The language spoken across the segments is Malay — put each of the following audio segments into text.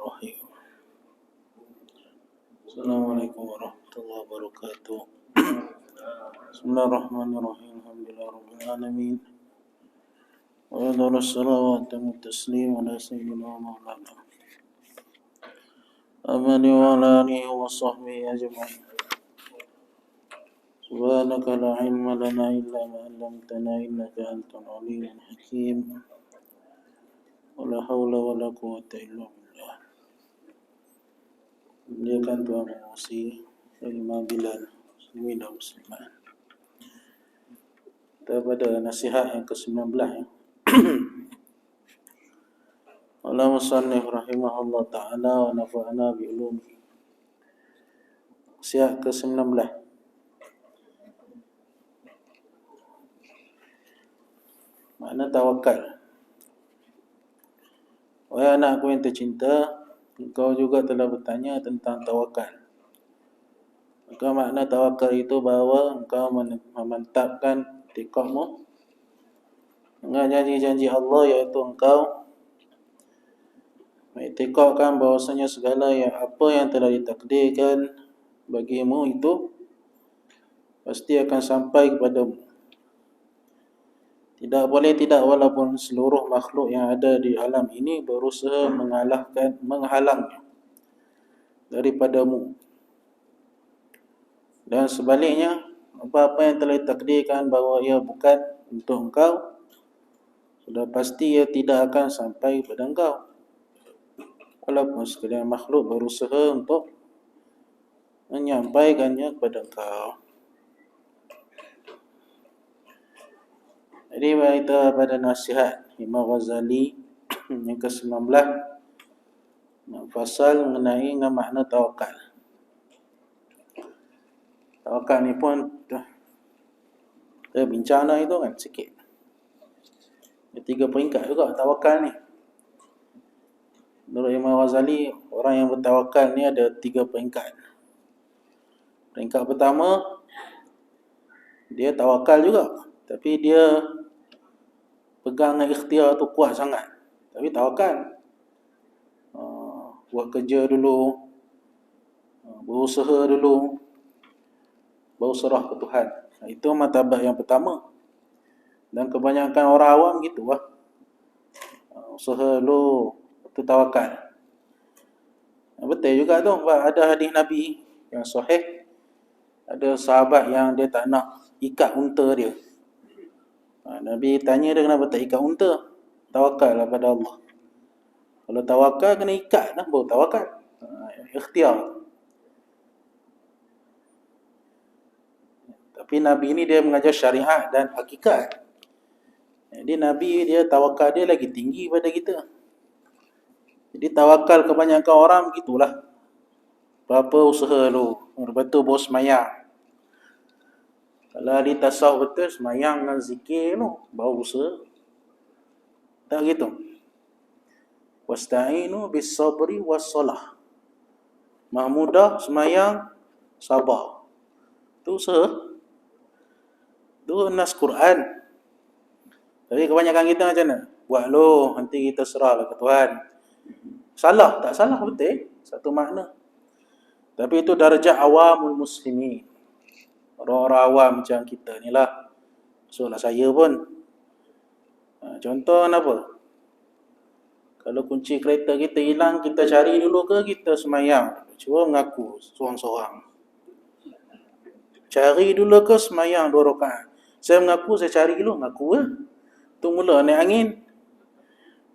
Bismillahirrahmanirrahim. Assalamualaikum warahmatullahi wabarakatuh. Bismillahirrahmanirrahim. Alhamdulillahirabbil alamin. Wa salawatu wa taslim ala sayyidina Maulana Muhammad wa ala alihi wa sahbihi ajma'in. Subhanaka la ilma lana illa ma 'allamtana innaka antal alimul hakim. Wala haula wala quwwata illa billah. Muliakan Tuhan mengasihi Imam Bilal Muslimin dan Muslimat. Kita pada nasihat yang ke-19 ya. Allah musannif rahimahullah ta'ala wa nafa'ana bi ulumi. Nasihat ke-19. Makna tawakal. Wahai anakku yang tercinta, engkau juga telah bertanya tentang tawakal. Maka makna tawakal itu bahawa engkau memantapkan tikadmu dengan janji-janji Allah, iaitu engkau mengiktikadkan bahawasanya segala apa yang telah ditakdirkan bagimu itu pasti akan sampai kepadamu. Tidak boleh tidak, walaupun seluruh makhluk yang ada di alam ini berusaha menghalangnya daripadamu. Dan sebaliknya, apa-apa yang telah ditakdirkan bahawa ia bukan untuk engkau, sudah pasti ia tidak akan sampai kepada engkau, walaupun sekalian makhluk berusaha untuk menyampaikannya kepada engkau. Jadi kita pada nasihat Imam Ghazali yang ke-19, fasal mengenai dengan makna tawakal. Tawakal ni pun kita bincang dah itu kan sikit. Ada 3 peringkat juga tawakal ni. Menurut Imam Ghazali, orang yang bertawakal ni ada 3 peringkat. Peringkat pertama, dia tawakal juga, tapi dia pegang ikhtiar tu kuat sangat, tapi tawakal. Buat kerja dulu, berusaha dulu, baru serah ke Tuhan. Itu martabat yang pertama. Dan kebanyakan orang awam gitu lah. Usaha dulu, tu tawakal. Betul juga tu, ada hadis Nabi yang sahih. Ada sahabat yang dia tak nak ikat unta dia. Nabi tanya dia, kenapa tak ikat unta? Tawakal kepada Allah. Kalau tawakal kena ikat dah, baru tawakal. Ikhtiar. Tapi Nabi ni dia mengajar syariat dan hakikat. Jadi Nabi dia tawakal dia lagi tinggi pada kita. Jadi tawakal kebanyakan orang begitulah. Apa-apa usaha dulu, betul baru semayang. Kalau ahli tasawuf betul, semayang dengan zikir tu, baru usaha. Tak gitu. Wasta'inu bis-sabri was-salah. Mahmudah, semayang, sabar. Tu usaha. Tu nas Quran. Tapi kebanyakan kita macam mana? Buat lo, nanti kita serahlah ke Tuhan. Salah, tak salah, betul. Satu makna. Tapi itu darjah awamul muslimin. Orang-orang awam macam kita ni lah. Maksudlah saya pun. Contoh apa? Kalau kunci kereta kita hilang, kita cari dulu ke kita semayang? Cuba mengaku seorang-seorang. Cari dulu ke semayang 2 rakaat? Saya mengaku, saya cari dulu, mengaku ke? Tu mula naik angin.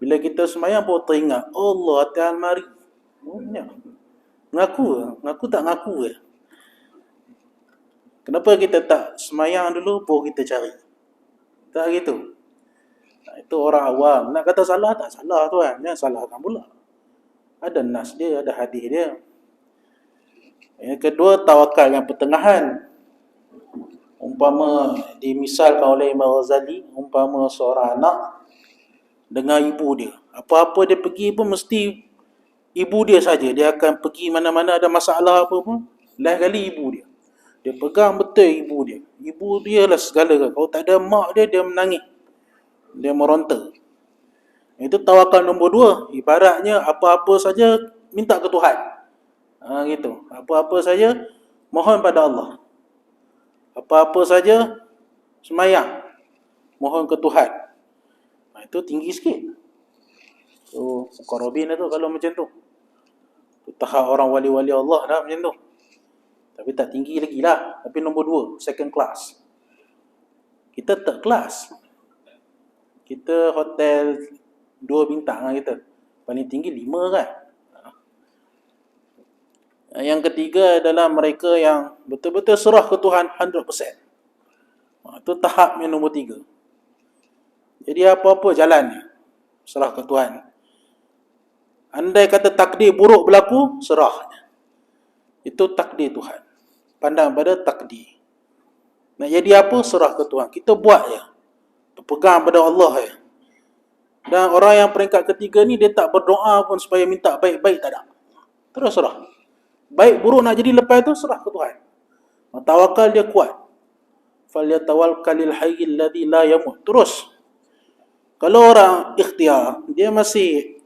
Bila kita semayang baru teringat, Allah atas almari. Mengaku ke? Mengaku tak mengaku ke? Kenapa kita tak semayang dulu baru kita cari? Tak gitu. Itu orang awam. Nak kata salah, tak salah tuan. Jangan salahkan pula. Ada nas dia, ada hadis dia. Yang kedua, tawakal yang pertengahan. Umpama dimisalkan oleh Imam Ghazali, umpama seorang anak dengan ibu dia. Apa-apa dia pergi pun mesti ibu dia saja. Dia akan pergi mana-mana ada masalah apa pun, lain kali ibu dia. Dia pegang betul ibu dia. Ibu dia lah segala. Kalau tak ada mak dia, dia menangis. Dia meronta. Itu tawakal nombor 2. Ibaratnya apa-apa saja minta ke Tuhan. Gitu. Apa-apa saja mohon pada Allah. Apa-apa saja semayang mohon ke Tuhan. Itu tinggi sikit. So, muqarrabin tu kalau macam tu. Tahap orang wali-wali Allah dah macam tu. Tapi tak tinggi lagi lah. Tapi nombor 2, second class. Kita third class. Kita hotel 2 bintang lah kita. Paling tinggi 5 kan. Yang ketiga adalah mereka yang betul-betul serah ke Tuhan 100%. Itu tahap yang nombor 3. Jadi apa-apa jalannya, serah ke Tuhan. Andai kata takdir buruk berlaku, serah. Itu takdir Tuhan. Pandang pada takdir. Nak jadi apa, serah ke Tuhan. Kita buat je. Berpegang pada Allah je. Dan orang yang peringkat ketiga ni, dia tak berdoa pun supaya minta baik-baik, tak ada. Terus serah. Baik buruk nak jadi lepas tu, serah ke Tuhan. Tawakal dia kuat. Falyatawakkalil hayyil ladzi la yamut. Terus. Kalau orang ikhtiar, dia masih,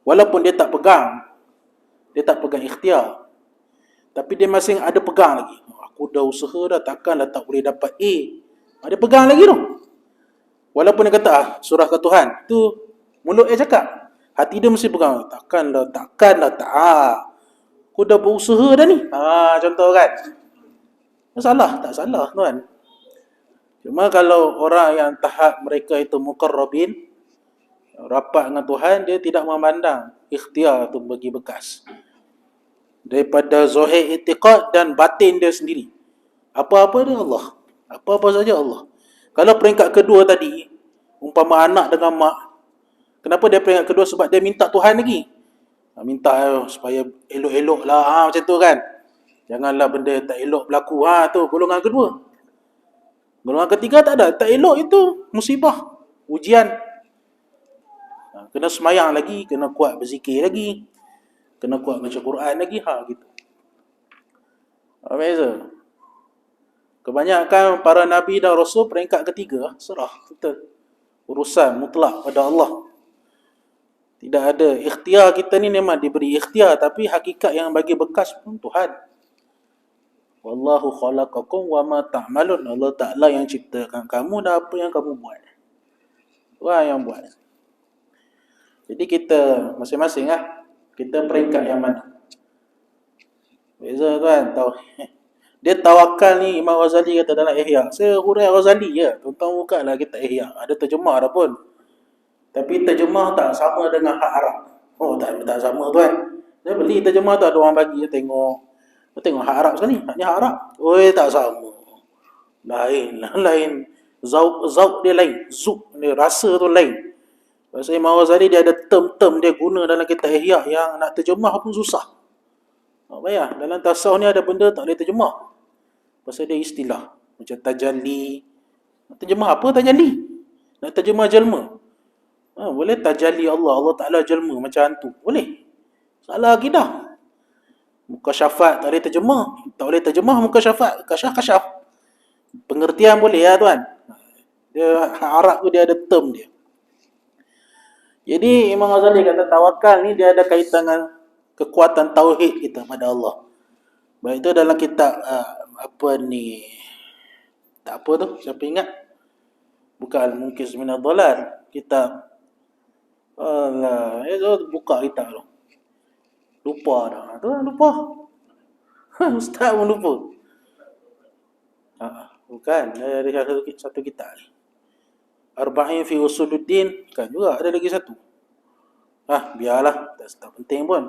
walaupun dia tak pegang ikhtiar, tapi dia masih ada pegang lagi. Aku dah usaha dah, takkan dah tak boleh dapat A. Dia pegang lagi tu. Walaupun dia kata, surah ke Tuhan, tu mulut dia cakap, hati dia mesti pegang. Takkan dah tak. Aku dah berusaha dah ni. Contoh kan. Salah, tak salah tuan. Cuma kalau orang yang tahap mereka itu muqarrabin, rapat dengan Tuhan, dia tidak memandang ikhtiar tu bagi bekas. Daripada zahir i'tiqad dan batin dia sendiri. Apa-apa dia Allah. Apa-apa saja Allah. Kalau peringkat kedua tadi, umpama anak dengan mak, kenapa dia peringkat kedua? Sebab dia minta Tuhan lagi. Minta supaya elok-elok lah, macam tu kan. Janganlah benda tak elok berlaku. Tu golongan kedua. Golongan ketiga tak ada. Tak elok itu musibah, ujian. Kena semayang lagi, kena kuat berzikir lagi, kena kuat baca Quran lagi. Gitu. Beza. Kebanyakan para Nabi dan Rasul peringkat ketiga, serah. Betul. Urusan mutlak pada Allah. Tidak ada. Ikhtiar kita ni memang diberi ikhtiar, tapi hakikat yang bagi bekas pun Tuhan. Wallahu khalaqakum wa ma ta'malun. Allah Ta'ala yang ciptakan kamu dan apa yang kamu buat. Tuhan yang buat. Jadi kita masing-masing lah. Kita peringkat yang mana? Beza tuan. Dia tawakal ni, Imam Ghazali kata dalam Ihya. Saya hurai Ghazali je. Tuan-tuan buka lah kita Ihya. Ada terjemah dah pun. Tapi terjemah tak sama dengan hak Arab. Tak sama tuan. Saya beli terjemah tu, ada orang bagi, saya tengok. Tengok hak Arab sekali. Haknya hak Arab. Tak sama. Lain. Zauk dia lain. Zuk dia, rasa tu lain. Pasal Imam Ghazali dia ada term-term dia guna dalam kitab Ihya yang nak terjemah pun susah. Bayar, dalam tasawuf ni ada benda tak boleh terjemah. Pasal dia istilah. Macam tajalli. Nak terjemah apa tajalli? Nak terjemah jelma. Boleh tajalli Allah. Allah Ta'ala jelma macam hantu. Boleh. Salah akidah. Muka syafat tak boleh terjemah. Tak boleh terjemah muka syafat. Kasyaf. Pengertian boleh ya tuan. Dia Arab tu dia ada term dia. Jadi Imam Ghazali kata tawakal ni dia ada kaitan dengan kekuatan tauhid kita pada Allah. Baik itu dalam kitab tak apa tu, siapa ingat? Bukan Al-Munqiz minadh dhalal, kitab buka kitab tu. Lupa dah. Lupa. Ustaz pun lupa. Bukan, ada satu kitab ni. Arba'in fi Usuluddin, kan juga ada lagi satu. Biarlah, tak penting pun.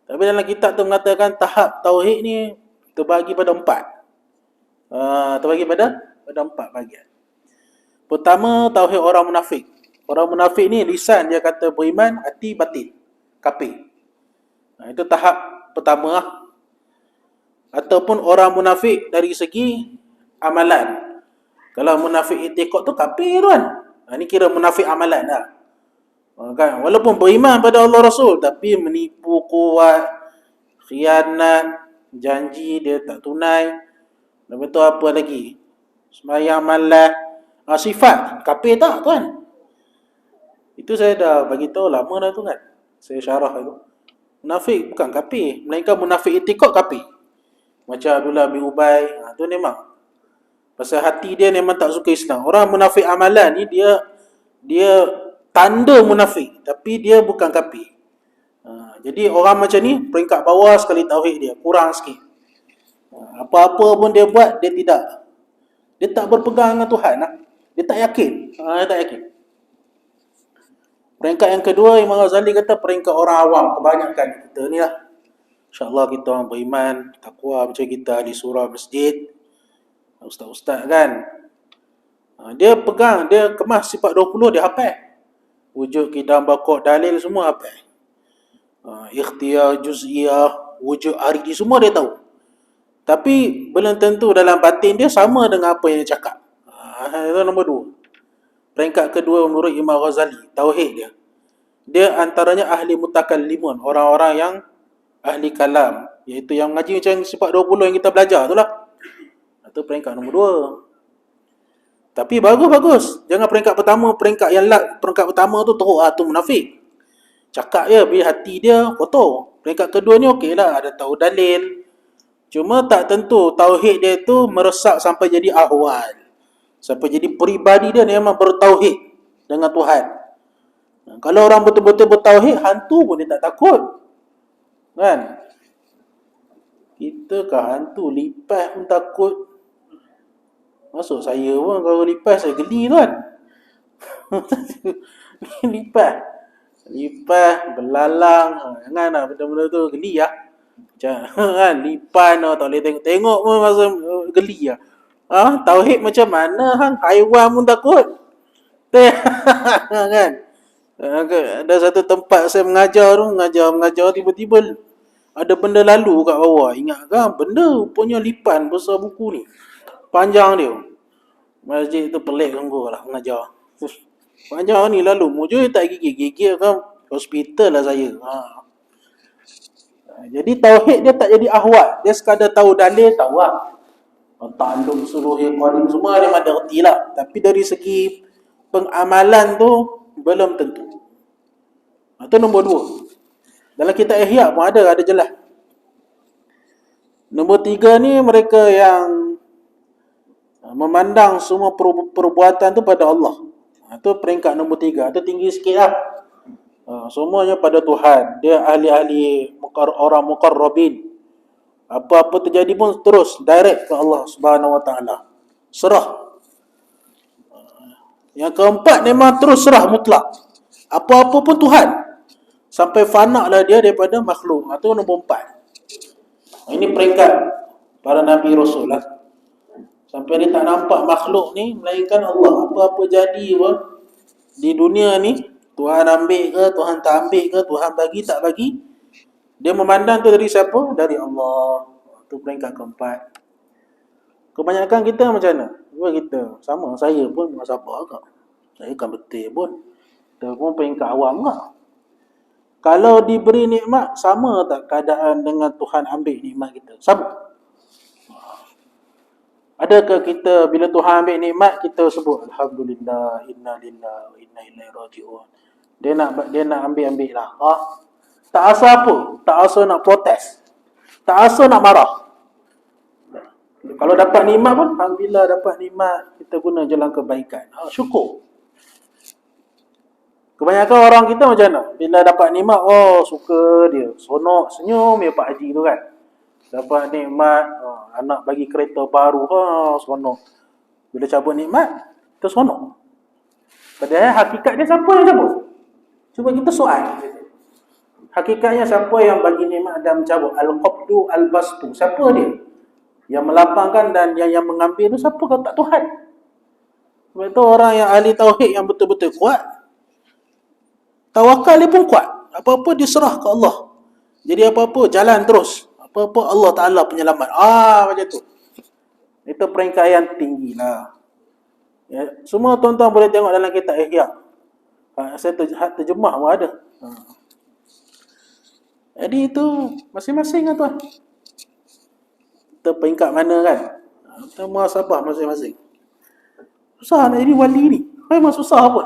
Tapi dalam kitab tu mengatakan tahap tauhid ni terbagi pada 4. Terbagi pada 4 bahagian. Pertama, tauhid orang munafik. Orang munafik ni lisan dia kata beriman, hati batin, kafir. Itu tahap pertama lah. Ataupun orang munafik dari segi amalan. Kalau munafik i'tiqad tu kafir tuan. Ini kira munafik amalan dah. Kan? Walaupun beriman pada Allah Rasul, tapi menipu kuat, khianat, janji dia tak tunai. Lepas tu apa lagi? Sembahyang malas, sifat kafir tak tuan? Itu saya dah bagi tahu lama dah tu kan. Saya syarah itu. Munafik bukan kafir, melainkan munafik itikad kafir. Macam Abdullah bin Ubay, tu memang pasal hati dia memang tak suka Islam. Orang munafik amalan ni dia tanda munafik, tapi dia bukan kafir. Jadi orang macam ni peringkat bawah sekali tauhid dia, kurang sikit. Apa-apa pun dia buat, dia tak berpegang dengan Tuhan lah. Dia tak yakin. Dia tak yakin. Peringkat yang kedua, Imam Ghazali kata peringkat orang awam, kebanyakan kita ni lah. InsyaAllah kita orang beriman, takwa macam kita ahli surah masjid, ustaz-ustaz kan. Dia pegang, dia kemas sifat 20, dia hafal. Wujud, qidam, baqo', dalil semua hafal. Ikhtiar, juz'iyah, wujud aridi, semua dia tahu. Tapi belum tentu dalam batin dia sama dengan apa yang dia cakap. Itu nombor 2. Peringkat kedua menurut Imam Ghazali, tauhid dia. Dia antaranya ahli mutakallimun, orang-orang yang ahli kalam, iaitu yang mengaji macam sifat 20 yang kita belajar tu lah. Itu peringkat nombor 2. Tapi bagus-bagus. Jangan peringkat pertama, peringkat pertama tu teruk, tu munafik. Cakap je, bila hati dia kotor. Peringkat kedua ni okey lah, ada tahu dalil. Cuma tak tentu tauhid dia tu meresap sampai jadi ahwal. Sampai jadi peribadi dia memang bertauhid dengan Tuhan. Kalau orang betul-betul bertauhid, hantu pun dia tak takut. Kan? Kita ke hantu, lipas pun takut. Masuk saya pun kalau lipas saya geli tuan. Lipas, belalang, janganlah benda-benda tu geli lah. Kan, lipan tak boleh tengok-tengok pun masa geli lah. Tauhid macam mana hang? Haiwan pun takut. Kan? Ada satu tempat saya mengajar tu, mengajar tiba-tiba ada benda lalu kat bawah. Ingat kan? Benda rupanya lipan besar buku ni. Panjang dia. Masjid tu pelik sungguh lah mengajar. Panjang ni lalu. Mujur tak gigit kan? Hospital lah saya. Jadi tauhid dia tak jadi ahwal. Dia sekadar tahu dalil, tahu lah. Ta'allum suluhil qadim semua dia ada erti lah. Tapi dari segi pengamalan tu belum tentu. Itu nombor 2. Dalam kitab Ihya pun ada jelas. Nombor 3 ni mereka yang memandang semua perbuatan tu pada Allah. Itu peringkat nombor 3. Itu tinggi sikit lah. Semuanya pada Tuhan. Dia ahli-ahli orang muqarrabin. Apa-apa terjadi pun terus direct ke Allah Subhanahu Wa Taala. Serah. Yang keempat memang terus serah mutlak. Apa-apa pun Tuhan. Sampai fana lah dia daripada makhluk. Itu nombor 4. Ini peringkat para Nabi Rasul lah. Sampai dia tak nampak makhluk ni melainkan Allah. Apa-apa jadi pun di dunia ni, Tuhan ambil ke, Tuhan tak ambil ke, Tuhan bagi tak bagi, dia memandang tu dari siapa? Dari Allah. Itu peringkat keempat. Kebanyakan kita macam mana? Kita sama, saya pun sabar agak. Saya kan betul pun. Kita pun peringkat awam tak? Kalau diberi nikmat, sama tak keadaan dengan Tuhan ambil nikmat kita? Sama. Adakah kita bila Tuhan ambil nikmat, kita sebut Alhamdulillah, Inna lillahi wa inna ilaihi raji'un. Dia nak ambil lah. Tak asa apa? Tak asa nak protes. Tak asa nak marah. Kalau dapat nikmat pun, alhamdulillah dapat nikmat, kita guna jalan kebaikan. Syukur. Kebanyakan orang kita macam mana? Bila dapat nikmat, suka dia. Sonok, senyum ya Pak Haji tu kan. Dapat nikmat, anak bagi kereta baru, sonok. Bila cabut nikmat, tersonok. Padahal hakikat dia siapa yang cabut? Cuba kita soal. Hakikatnya siapa yang bagi nikmat dan mencabut? Al-Qabdu Al-Bastu. Siapa dia? Yang melapangkan dan yang mengambil itu siapa kalau tak Tuhan? Sebab itu orang yang ahli tauhid yang betul-betul kuat, tawakal dia pun kuat. Apa-apa diserah ke Allah. Jadi apa-apa jalan terus. Apa-apa Allah Ta'ala penyelamat. Macam tu. Itu peringkat yang tinggi lah. Ya, semua tuan-tuan boleh tengok dalam kitab Ihya. Saya terjemah pun ada. Jadi itu masing-masing kan tuan. Kita peringkat mana kan? Kita muhasabah masing-masing. Susah nak jadi wali ni. Memang susah pun.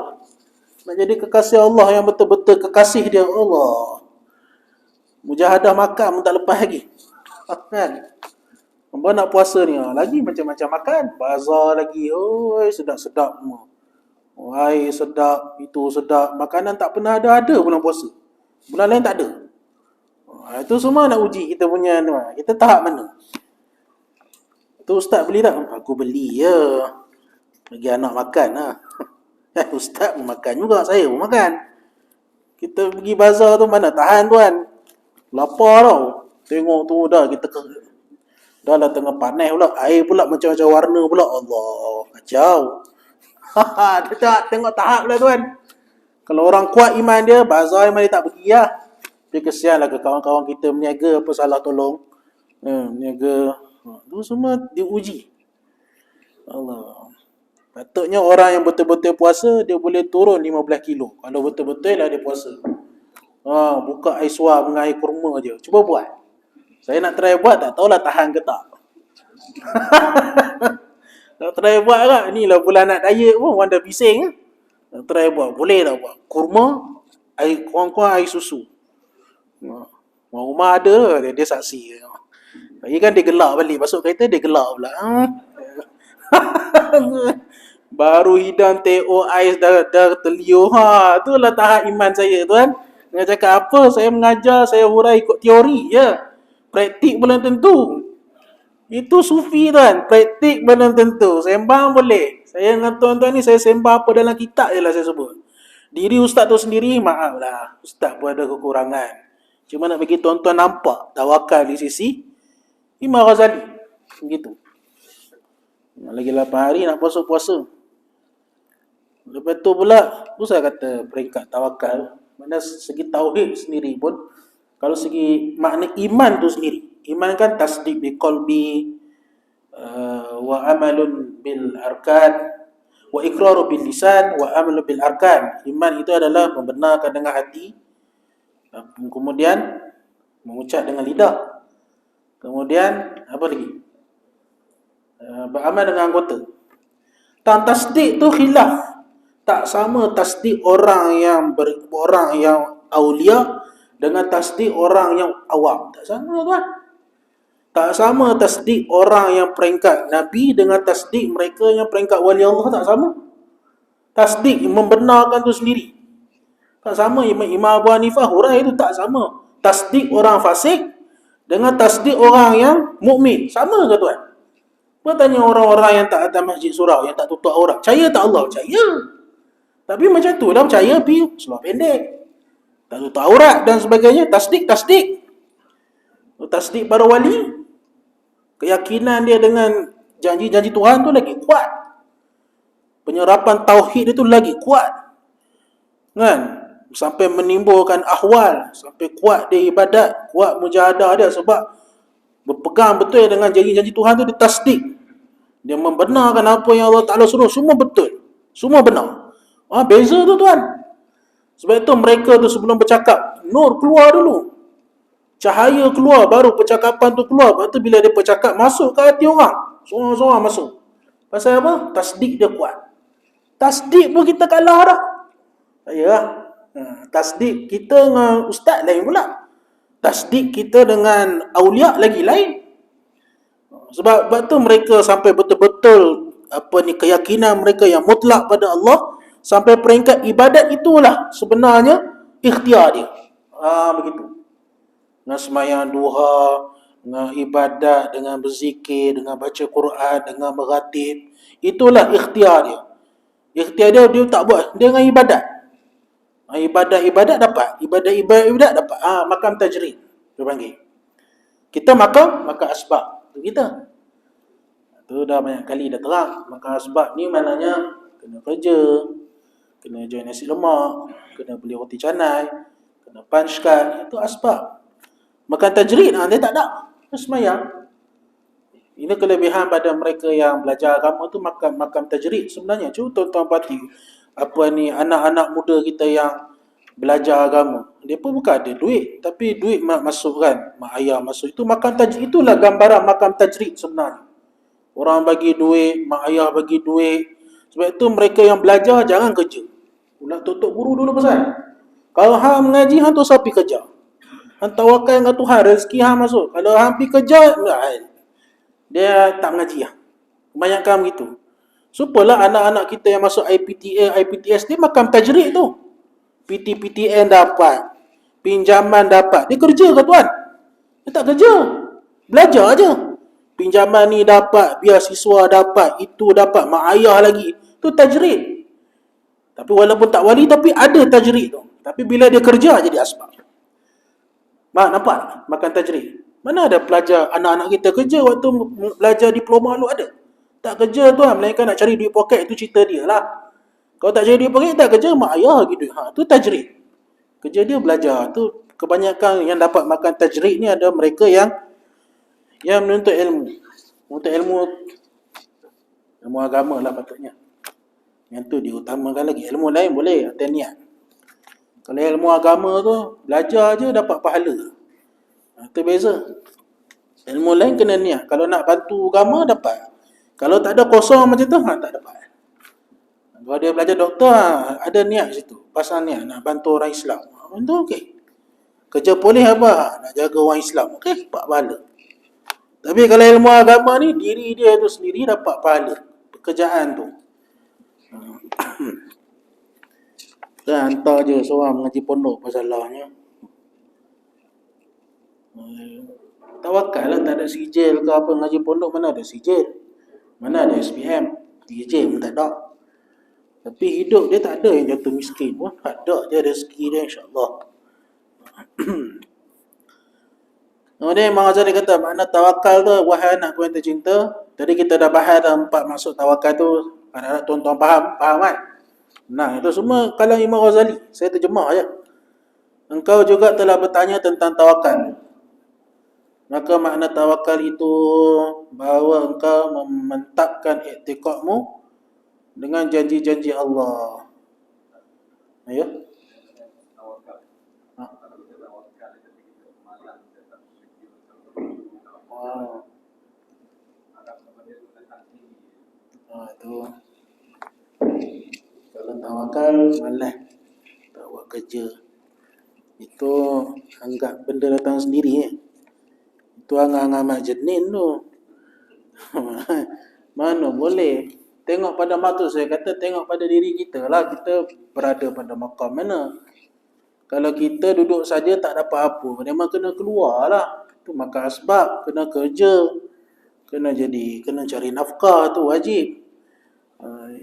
Nak jadi kekasih Allah yang betul-betul kekasih dia Allah. Mujahadah makan pun tak lepas lagi. Kan? Hamba nak puasa ni, lagi macam-macam makan. Bazar lagi, oi sedap-sedap semua. Air sedap, itu sedap. Makanan tak pernah ada bulan puasa. Bulan lain tak ada. Itu semua nak uji kita punya tu. Kita tahap mana? Tu ustaz beli tak? Aku beli je. Bagi anak makan lah. Ustaz pun makan juga, saya pun makan. Kita pergi bazar tu mana tahan tuan. Lapar tau. Tengok tu dah kita dah lah tengah panas pula. Air pula macam-macam warna pula. Allah, kacau. Dia tengok tahap lah tuan. Kalau orang kuat iman dia, bazar iman dia tak pergi lah. Dia kesian lah ke kawan-kawan kita berniaga apa salah tolong. Berniaga. Itu semua diuji. Allah. Patutnya orang yang betul-betul puasa, dia boleh turun 15 kilo. Kalau betul-betul lah dia puasa. Buka air suar dengan air kurma je. Cuba buat. Saya nak try buat, tak tahulah tahan ke tak. Nak try buat tak? Ni lah bulan nak diet pun, orang dah bising. Nak try buat, boleh tak buat? Kurma, air kurang-kurang air susu. Rumah ada, dia saksi. Lagi kan dia gelak balik, masuk kereta dia gelak pula. Baru hidang teo ais dah terliur. Itulah tahap iman saya tuan. Dengan cakap apa, saya mengajar, saya hurai ikut teori je. Praktik belum tentu. Itu sufi tuan, praktik belum tentu. Sembang boleh. Saya dengan tuan-tuan ni, saya sembang apa dalam kitab je lah saya sebut. Diri ustaz tu sendiri, maaf lah. Ustaz pun ada kekurangan. Cuma nak bagi tuan-tuan nampak tawakal di sisi Imam Ghazali. Begitu. Lagi 8 hari nak puasa-puasa. Lepas tu pula, tu saya kata peringkat tawakal. Mana segi tauhid sendiri pun, kalau segi makna iman tu sendiri. Iman kan tasdik bi qalbi, wa amalun bil arkan, wa iqraru bil lisan, wa amalu bil arkan. Iman itu adalah membenarkan dengan hati, kemudian mengucap dengan lidah. Kemudian apa lagi? Beramal dengan anggota. Tasdik tu khilaf. Tak sama tasdik orang yang aulia dengan tasdik orang yang awam. Tak sama tuan. Tak sama tasdik orang yang peringkat Nabi dengan tasdik mereka yang peringkat wali Allah, tak sama. Tasdik membenarkan tu sendiri. Tak sama. Imam Abu Hanifah hurai itu tak sama. Tasdik orang fasik dengan tasdik orang yang mukmin. Sama ke tuan? Bertanya orang-orang yang tak datang masjid surau, yang tak tutup aurat. Percaya tak Allah? Percaya. Tapi macam tu dah percaya, pergi seluar pendek. Tak tutup aurat dan sebagainya. Tasdik. Tasdik para wali. Keyakinan dia dengan janji-janji Tuhan tu lagi kuat. Penyerapan tauhid itu lagi kuat. Kan? Sampai menimbulkan ahwal. Sampai kuat dia ibadat. Kuat mujahadah dia sebab berpegang betul dengan janji-janji Tuhan tu, dia tasdik. Dia membenarkan apa yang Allah Ta'ala suruh. Semua betul. Semua benar. Beza tu tuan. Sebab itu mereka tu sebelum bercakap, nur keluar dulu. Cahaya keluar, baru percakapan tu keluar. Lepas tu bila dia bercakap, masuk ke hati orang. Seorang-seorang masuk. Pasal apa? Tasdik dia kuat. Tasdik pun kita kalah dah. Ya. Tasdik kita dengan ustaz lain pula. Tasdik kita dengan aulia lagi lain. Sebab tu mereka sampai betul-betul keyakinan mereka yang mutlak pada Allah, sampai peringkat ibadat itulah sebenarnya ikhtiar dia. Begitu. Dengan sembahyang duha, dengan ibadat, dengan berzikir, dengan baca Quran, dengan meratib, itulah ikhtiar dia. Ikhtiar dia tak buat, dia dengan ibadat. Ibadat dapat, ibadat dapat. Makam tajrid dia panggil. Kita makam asbab kita. Tu dah banyak kali dah terang. Makam asbab ni maknanya kena kerja, kena jual nasi lemak, kena beli roti canai, kena punch card, itu asbab. Makam tajrid dia tak ada. Semayang. Ini kelebihan pada mereka yang belajar agama tu, makam tajrid sebenarnya. Cuba tuan-tuan parti anak-anak muda kita yang belajar agama, dia pun bukan ada duit, tapi duit masuk kan, mak ayah masuk. Itu makam tajrid, itulah gambaran makam tajrid sebenarnya. Orang bagi duit, mak ayah bagi duit. Sebab itu mereka yang belajar jangan kerja. Nak tutup guru dulu pasal. Kalau hang mengaji, hang tu sapi kerja. Hang tawakal dengan Tuhan, rezeki hang masuk. Kalau hang pergi kerja, dia tak mengaji lah. Kebanyakan begitu. Supalah anak-anak kita yang masuk IPTA, IPTS, dia makan tajrid tu. PT-PTN dapat, pinjaman dapat. Dia kerja ke tuan? Dia tak kerja. Belajar aja. Pinjaman ni dapat, beasiswa dapat, itu dapat, mak ayah lagi. Tu tajrid. Tapi walaupun tak wali, tapi ada tajrid tu. Tapi bila dia kerja, jadi asbab. Mak nampak makan tajrid. Mana ada pelajar, anak-anak kita kerja waktu belajar diploma lu ada? Tak kerja tuan, melainkan nak cari duit poket, itu cerita dia lah. Kalau tak cari duit poket, tak kerja, mak ayah lagi duit. Tu tajrid. Kerja dia belajar. Tu kebanyakan yang dapat makan tajrid ni ada mereka yang menuntut ilmu. Menuntut ilmu agama lah patutnya. Yang tu diutamakan lagi. Ilmu lain boleh, atas niat. Kalau ilmu agama tu, belajar je dapat pahala. Itu beza. Ilmu lain kena niat. Kalau nak bantu agama, dapat. Kalau tak ada kosong macam tu, tak dapat. Kalau dia belajar doktor, ada niat situ. Pasal niat nak bantu orang Islam. Itu okey. Kerja polis apa? Nak jaga orang Islam. Okey, dapat pahala. Tapi kalau ilmu agama ni, diri dia tu sendiri dapat pahala. Pekerjaan tu. Kita hantar je seorang mengaji pondok masalahnya. Tawakal lah, tak ada sijil ke apa mengaji pondok, mana ada sijil. Mana ada SPM. sijil pun tak ada. Tapi hidup dia tak ada yang jatuh miskin pun. Ada je rezeki dia insyaAllah. Kemudian Imam Ghazali kata makna tawakal tu, wahai anakku yang tercinta. Tadi kita dah bahas dalam 4 maksud tawakal tu. Harap tuan-tuan faham kan? Nah, itu semua kalam Imam Ghazali. Saya terjemah je. Engkau juga telah bertanya tentang tawakal. Maka makna tawakal itu bahawa engkau mementapkan iktikadmu dengan janji-janji Allah. Ayo. Tu. Kalau tawakal malas tak buat kerja. Itu anggap benda datang sendiri. Itu anggap jenin tu. Mana boleh. Tengok pada mata, saya kata tengok pada diri kita lah. Kita berada pada makam mana. Kalau kita duduk saja tak dapat apa, memang kena keluar lah. Tu makan asbab, kena kerja, kena cari nafkah, tu wajib.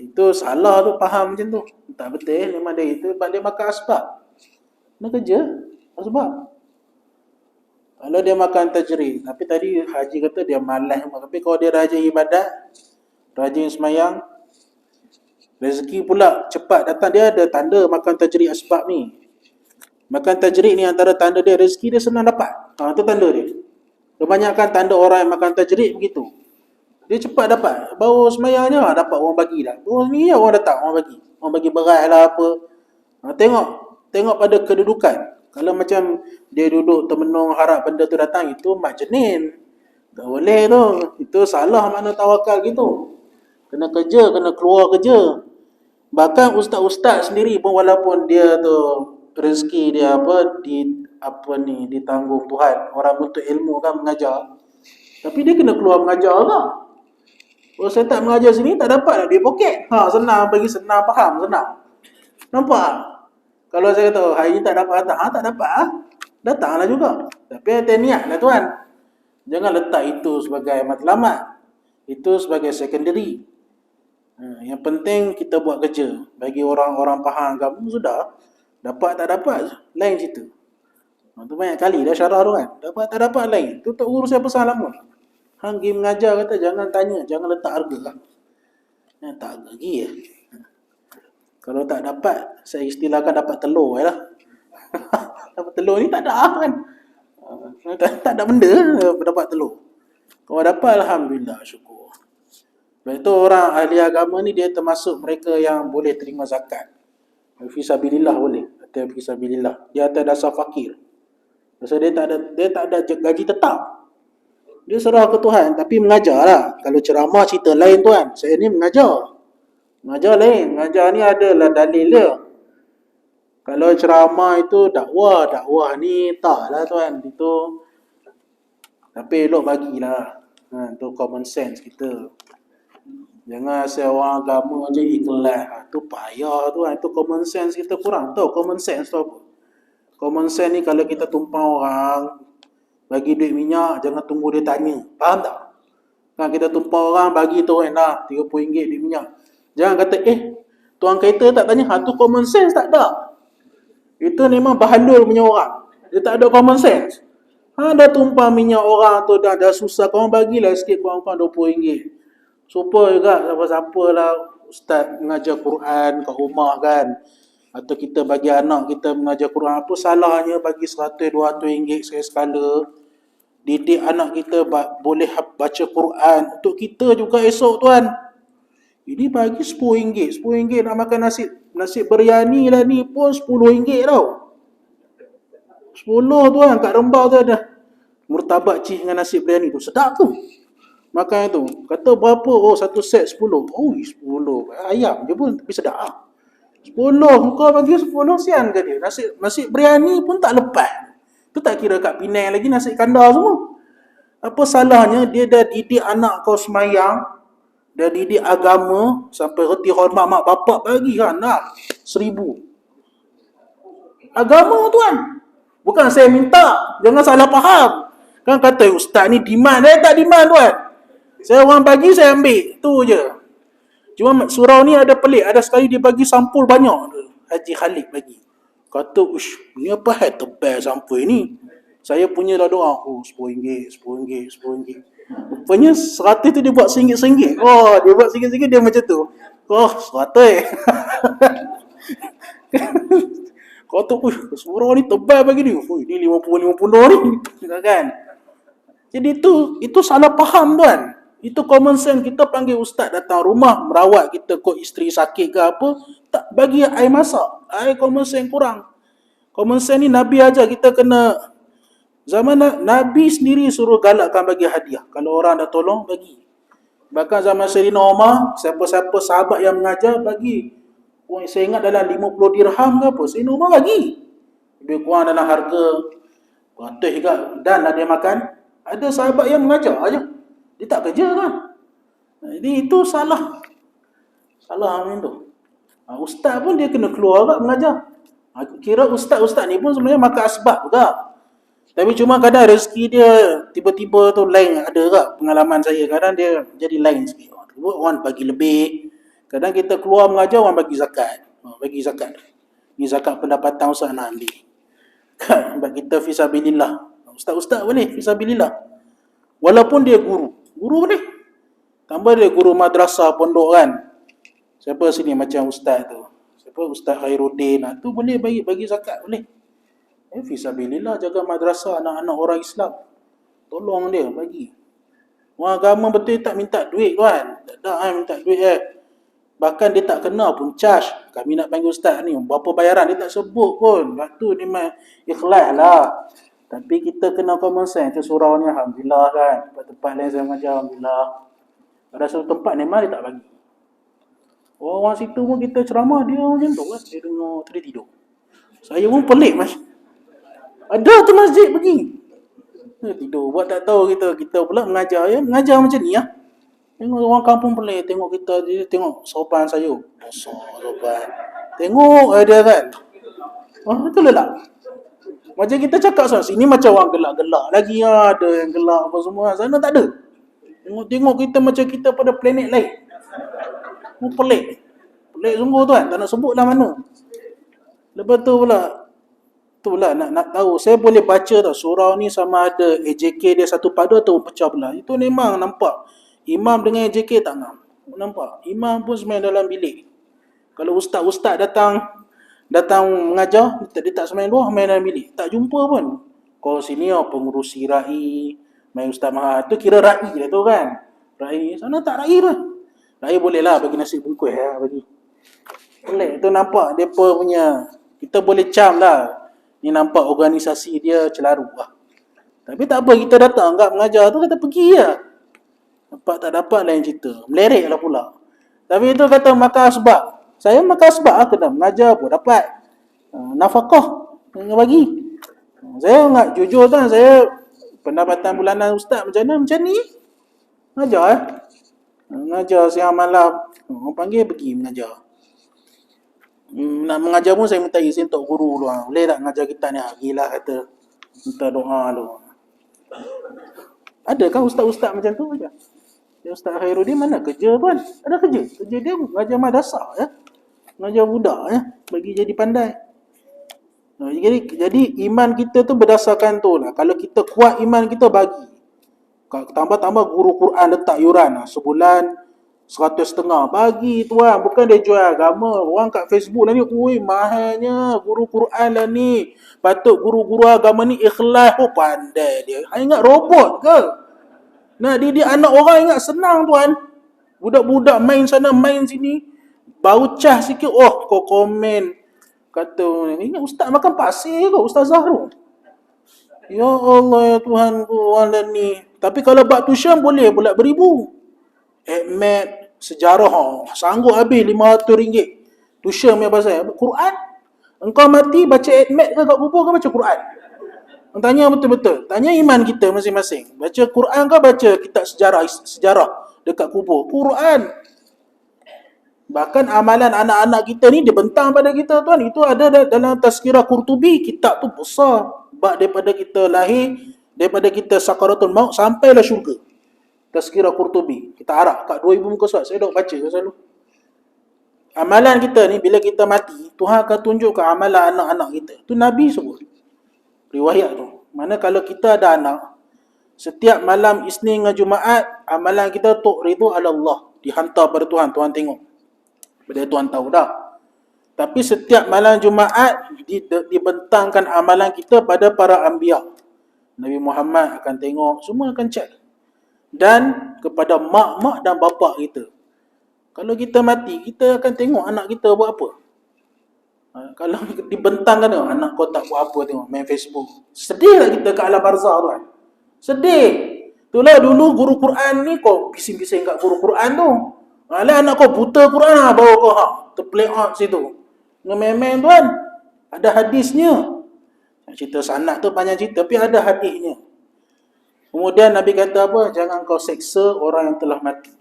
Itu salah tu, faham macam tu. Tak betul, memang dia itu sebab dia makan asbab. Kena kerja, asbab. Kalau dia makan tajrid, tapi tadi Haji kata dia malas. Tapi kalau dia rajin ibadat, rajin semayang, rezeki pula cepat datang. Dia ada tanda makan tajrid asbab ni. Makan tajrid ni antara tanda dia, rezeki dia senang dapat. Itu tanda dia. Kebanyakan tanda orang yang makan tajrid begitu. Dia cepat dapat. Baru semayangnya dapat orang bagi dah. Baru ni orang datang, orang bagi. Orang bagi berat lah apa. Tengok pada kedudukan. Kalau macam dia duduk termenung harap benda tu datang, itu mak jenin. Tak boleh tu. Itu salah makna tawakal gitu. Kena kerja, kena keluar kerja. Bahkan ustaz-ustaz sendiri pun walaupun dia tu rezeki dia ditanggung Tuhan. Orang untuk ilmu kan mengajar. Tapi dia kena keluar mengajar lah. Kalau saya tak mengajar sini, tak dapat lah dia poket. Senang bagi senang faham, senang. Nampak? Kalau saya kata, hari ni tak dapat datang, tak dapat datanglah juga. Tapi ada niat lah tuan. Jangan letak itu sebagai matlamat. Itu sebagai secondary. Yang penting kita buat kerja. Bagi orang-orang faham agama sudah. Dapat tak dapat, lain cerita. Itu banyak kali dah syarah tu kan. Dapat tak dapat lain. Itu tak urus saya pesan lama. Hang pergi mengajar kata jangan tanya, jangan letak harga lah. Tak lagi ya. Kalau tak dapat, saya istilahkan dapat telur lah. Dapat telur ni tak ada kan. Tak ada benda dapat telur. Kalau dapat alhamdulillah, syukur. Sebab itu orang ahli agama ni dia termasuk mereka yang boleh terima zakat. Fisabilillah boleh. Atas fisabilillah. Dia atas dasar fakir. Sebab dia tak ada gaji tetap. Dia serah ke Tuhan tapi mengajar lah. Kalau ceramah cerita lain tuan. Saya ni mengajar. Mengajar lain. Mengajar ni adalah dalil dia. Kalau ceramah itu dakwah ni taklah tuan. Itu tapi elok bagilah. Tu common sense kita. Jangan saya orang agama je ikhlas. Tu payah tu. Itu common sense kita kurang. Tahu common sense tu apa? Common sense ni kalau kita tumpang orang bagi duit minyak, jangan tunggu dia tanya. Faham tak? Kan kita tumpang orang bagi tu nak RM30 duit minyak. Jangan kata tuan kereta tak tanya. Tu common sense tak ada. Itu memang bahandul punya orang. Dia tak ada common sense. Dah tumpang minyak orang tu dah susah. Korang bagilah sikit korang-korang RM20. Supaya juga siapa-siapa lah ustaz mengajar Quran kat rumah kan. Atau kita bagi anak kita mengajar Quran. Apa salahnya bagi RM100-200 sekali-sekala. Didik anak kita boleh baca Quran. Untuk kita juga esok tuan. Ini bagi RM10. RM10 nak makan nasi biryani lah ni pun RM10 tau. 10 tuan kat Rembau tu ada murtabak cih dengan nasi biryani tu. Sedap tu. Makan tu. Kata berapa? Satu set 10. 10. Ayam je pun tapi sedap lah. 10. Kau bagi 10 sian ke dia? Nasi biryani pun tak lepas. Tu tak kira kat Penang lagi nasi kandar semua. Apa salahnya dia dah didik anak kau semayang, dah didik agama, sampai reti hormat mak bapak bagi kan nak 1,000. Agama tuan. Bukan saya minta. Jangan salah faham. Kan kata ustaz ni demand. Saya tak demand tuan. Saya orang bagi saya ambil. Tu je. Cuma surau ni ada pelik. Ada sekali dia bagi sampul banyak. Haji Khalid bagi. Kata, ni apa hal tebal sampul ni? Saya punya dah doa. RM10. Rupanya 100 tu dia buat RM1. Dia buat RM1 dia macam tu. RM100. Kau tu, surau ni tebal bagi ni. Ni RM50 ni. Kan? Jadi itu salah faham tuan. Itu common sense. Kita panggil ustaz datang rumah merawat kita kot isteri sakit ke apa, tak bagi air masak. Air common sense kurang. Common sense ni Nabi ajar kita kena. Zaman Nabi sendiri suruh galakkan bagi hadiah. Kalau orang dah tolong bagi. Bahkan zaman Sayyidina Umar, siapa-siapa sahabat yang mengajar bagi. Saya ingat dalam 50 dirham ke apa, Sayyidina Umar bagi. Lebih kurang dalam harga 100 juga. Dan ada yang makan. Ada sahabat yang mengajar aja. Dia tak kerja kan. Jadi itu salah. Salah macam tu. Ustaz pun dia kena keluar juga mengajar. Kira ustaz-ustaz ni pun sebenarnya makan asbab juga. Tapi cuma kadang rezeki dia tiba-tiba tu lain. Ada juga pengalaman saya. Kadang dia jadi lain sikit. Orang bagi lebih. Kadang kita keluar mengajar orang bagi zakat. Bagi zakat. Ni zakat pendapatan ustaz nak ambil. Kan bagi kita fisabilillah. Ustaz-ustaz boleh fisabilillah. Walaupun dia guru. Guru boleh. Tambah dia guru madrasah pondok kan. Siapa sini macam ustaz tu. Siapa Ustaz Khairuddin. Tu boleh bagi zakat boleh. Fisabilillah jaga madrasah anak-anak orang Islam. Tolong dia bagi. Orang agama betul tak minta duit kan. Tak ada minta duit Bahkan dia tak kena pun charge. Kami nak panggil ustaz ni. Berapa bayaran dia tak sebut pun. Waktu ni memang ikhlas lah. Tapi kita kena common sense. Itu surau ni Alhamdulillah kan. Tempat-tempat lain saya mengajar Alhamdulillah. Ada satu tempat memang dia tak bagi. Orang situ pun kita ceramah dia macam tu kan. Dia dengar tidur. Saya pun pelik mas. Ada tu masjid pergi. Dia tidur. Buat tak tahu kita pula mengajar mengajar macam ni lah. Tengok orang kampung pelik. Tengok kita. Dia tengok sopan saya. Besar sopan. Tengok dia kan. Betul lah. Macam kita cakap sini macam orang gelak-gelak lagi ada yang gelak apa semua. Sana tak ada. Tengok kita macam kita pada planet lain. Pelik. Pelik sungguh tuan. Tak nak sebut lah mana. Lepas tu pula nak tahu. Saya boleh baca tau. Surau ni sama ada AJK dia satu padu atau pecah belah. Itu memang nampak. Imam dengan AJK tak ngam. Nampak. Imam pun sebenarnya dalam bilik. Kalau ustaz-ustaz datang mengajar, dia tak semain luar, main dalam bilik. Tak jumpa pun. Kau sini pengurusi ra'i, main Ustaz Mahat. Tu kira ra'i lah tu kan. Ra'i. Sana tak ra'i lah. Ra'i boleh lah bagi nasi bungkus bagi. Boleh. Tu nampak dia punya. Kita boleh cam lah. Ni nampak organisasi dia celaru lah. Tapi tak apa, kita datang enggak mengajar tu, kata pergi lah. Nampak tak dapat lain cerita. Melerik lah pula. Tapi itu kata makan asbab. Saya makan sebab kena mengajar pun dapat. Nafkah kena bagi. Saya nak jujur tuan, saya pendapatan bulanan ustaz macam mana? Macam ni. Ngajar Mengajar siang malam. Orang panggil pergi mengajar. Nak mengajar pun saya minta izin tok guru dulu. Boleh tak mengajar kita ni? Gila kata. Minta doa dulu. Ada kan ustaz-ustaz macam tu aja? Ustaz Khairuddin mana kerja tuan? Ada kerja. Kerja dia mengajar madrasah ya. Mengajar budak ya. Bagi jadi pandai. Jadi iman kita tu berdasarkan tu lah. Kalau kita kuat iman kita bagi. Tambah-tambah guru Quran letak yuran sebulan 100.5 bagi tuan, bukan dia jual agama. Orang kat Facebook lah ni, ui mahalnya guru Quran lah ni. Patut guru-guru agama ni ikhlas. Oh pandai dia. Ingat robot ke? Nak didik anak orang ingat senang tuan. Budak-budak main sana main sini. Bau cah sikit, oh kau komen. Kata, ingat ustaz makan pasir ke Ustazah tu? Ya Allah ya Tuhan ku, Allah ni. Tapi kalau bab tuition boleh pula beribu. Mat, sejarah, sanggup habis RM500. Tuition punya pasal. Quran? Engkau mati baca mat ke kat kubur ke baca Quran? Tanya betul-betul. Tanya iman kita masing-masing. Baca Quran ke baca kitab sejarah dekat kubur? Quran. Bahkan amalan anak-anak kita ni dibentang pada kita tuan. Itu ada dalam Tazkirah Qurtubi. Kitab tu besar. Daripada kita lahir, daripada kita sakaratul maut sampailah syurga. Tazkirah Qurtubi. Kita harap kat 2000 muka surat. Saya dah baca selalu. Amalan kita ni bila kita mati, Tuhan akan tunjukkan amalan anak-anak kita. Tu Nabi sebut. Riwayat tu. Mana kalau kita ada anak, setiap malam Isnin dengan Jumaat, amalan kita tok ridha ala Allah. Dihantar pada Tuhan. Tuhan tengok. Pada Tuhan tahu dah. Tapi setiap malam Jumaat dibentangkan amalan kita pada para anbiya. Nabi Muhammad akan tengok, semua akan cek. Dan kepada mak-mak dan bapa kita. Kalau kita mati, kita akan tengok anak kita buat apa. Kalau dibentangkan, anak kau tak buat apa tengok, main Facebook. Sedih lah kita kat alam barzah tu kan. Sedih. Itulah dulu guru Quran ni kau bising-bising kat guru Quran tu. Alah anak kau buta Quran lah, bawa kau terplay out situ. Nge-main-main tuan. Ada hadisnya. Cerita sanad tu panjang cerita, tapi ada hadisnya. Kemudian Nabi kata apa? Jangan kau seksa orang yang telah mati.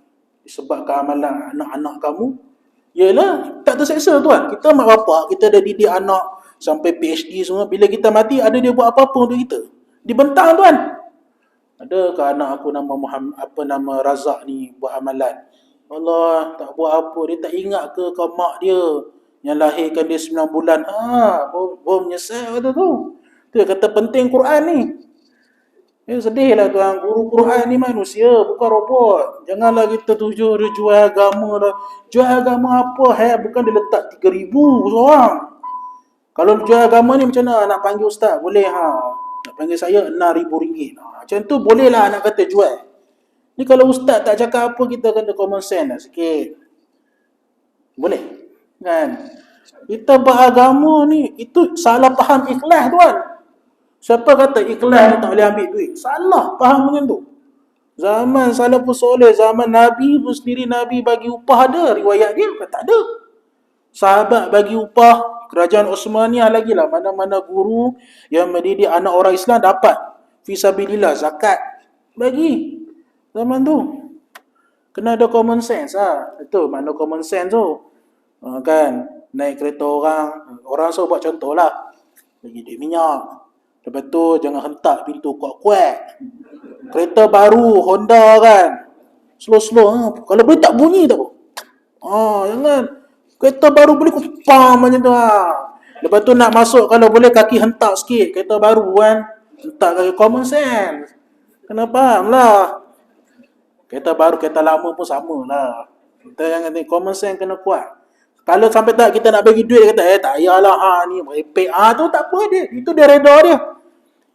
Disebabkan amalan anak-anak kamu. Yalah, tak terseksa tuan. Kita mak bapak, kita dah didik anak sampai PhD semua. Bila kita mati, ada dia buat apa-apa untuk kita. Dibentang tuan. Ada ke anak aku nama Muhammad, nama Razak ni buat amalan? Allah, tak buat apa. Dia tak ingat ke mak dia yang lahirkan dia 9 bulan. Baru menyesal kata tu. Tu kata penting Quran ni. Sedihlah tuan, guru Quran ni manusia, bukan robot. Janganlah kita tuju dia jual agama lah. Jual agama apa? Bukan dia letak 3,000 seorang. Kalau jual agama ni macam mana? Nak panggil ustaz? Boleh Nak panggil saya RM6,000. Macam tu bolehlah nak kata jual. Ni kalau ustaz tak cakap apa, kita kena common sense lah sikit. Boleh? Kan? Kita beragama ni, itu salah faham ikhlas tuan. Siapa kata ikhlas ni tak boleh ambil duit? Salah faham macam tu. Zaman salafus soleh, zaman Nabi pun sendiri, Nabi bagi upah ada. Riwayat dia tak ada. Sahabat bagi upah. Kerajaan Osmaniyah lagi lah. Mana-mana guru yang mendidik anak orang Islam dapat fisabilillah zakat. Bagi. Zaman tu. Kena ada common sense Itu mana common sense tu. Kan. Naik kereta orang. Orang so buat contoh lah. Bagi duit minyak. Lepas tu jangan hentak pintu kuat-kuat. Kereta baru Honda kan. Slow-slow. Kalau boleh tak bunyi tak apa. Jangan. Kereta baru boleh kupam macam tu Lepas tu nak masuk kalau boleh kaki hentak sikit. Kereta baru kan. Hentak kaki, common sense. Kena faham lah. Kereta baru, kereta lama pun sama lah. Kita jangan tengok common sense kena kuat. Kalau sampai tak kita nak bagi duit, dia kata, tak payahlah ni, merepek. Tu tak apa dia. Itu dia reda dia.